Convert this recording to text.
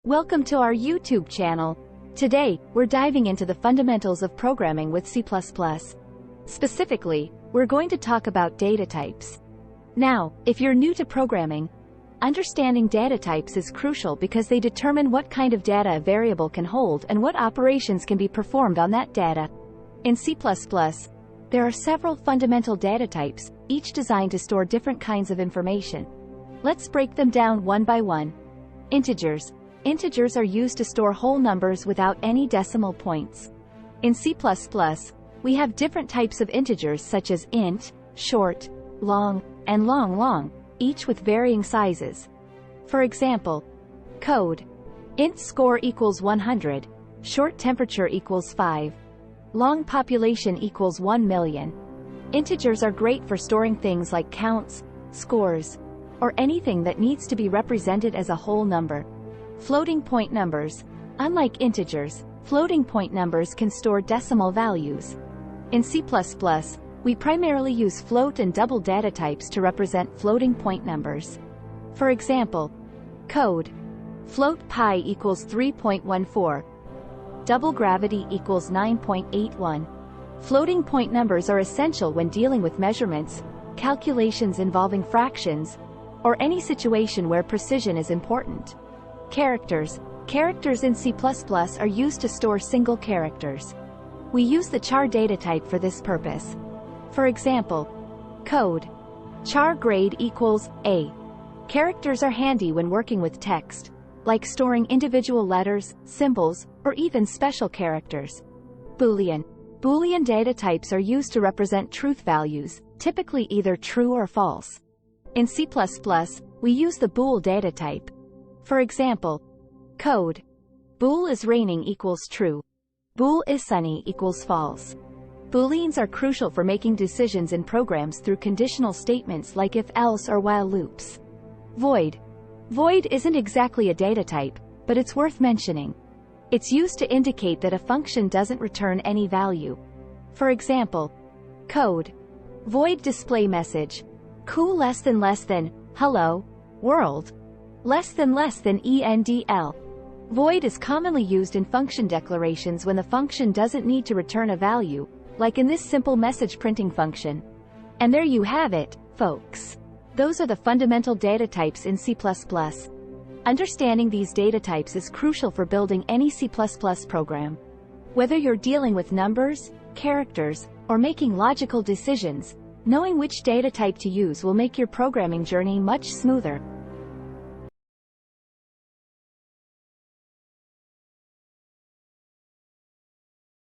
Welcome to our YouTube channel. Today, we're diving into the fundamentals of programming with C++. Specifically, we're going to talk about data types. Now, if you're new to programming, understanding data types is crucial because they determine what kind of data a variable can hold and what operations can be performed on that data. In C++, there are several fundamental data types, each designed to store different kinds of information. Let's break them down one by one. Integers. Integers are used to store whole numbers without any decimal points. In C++, we have different types of integers such as int, short, long, and long, each with varying sizes. For example, code. Int score equals 100, short temperature equals 5, long population equals 1 million. Integers are great for storing things like counts, scores, or anything that needs to be represented as a whole number. Floating point numbers. Unlike integers, floating point numbers can store decimal values. In C++, we primarily use float and double data types to represent floating point numbers. For example, code. Float pi equals 3.14. Double gravity equals 9.81. Floating point numbers are essential when dealing with measurements, calculations involving fractions, or any situation where precision is important. Characters. Characters in C++ are used to store single characters. We use the char data type for this purpose. For example, code. Char grade equals A. Characters are handy when working with text, like storing individual letters, symbols, or even special characters. Boolean. Boolean data types are used to represent truth values, typically either true or false. In C++, we use the bool data type. For example, code. Bool is raining equals true. Bool is sunny equals false. Booleans are crucial for making decisions in programs through conditional statements like if-else or while loops. Void. Void isn't exactly a data type, but it's worth mentioning. It's used to indicate that a function doesn't return any value. For example, code. Void display message. Cool less than, hello, world. Less than ENDL. Void is commonly used in function declarations when the function doesn't need to return a value, like in this simple message printing function. And there you have it, folks. Those are the fundamental data types in C++. Understanding these data types is crucial for building any C++ program. Whether you're dealing with numbers, characters, or making logical decisions, knowing which data type to use will make your programming journey much smoother.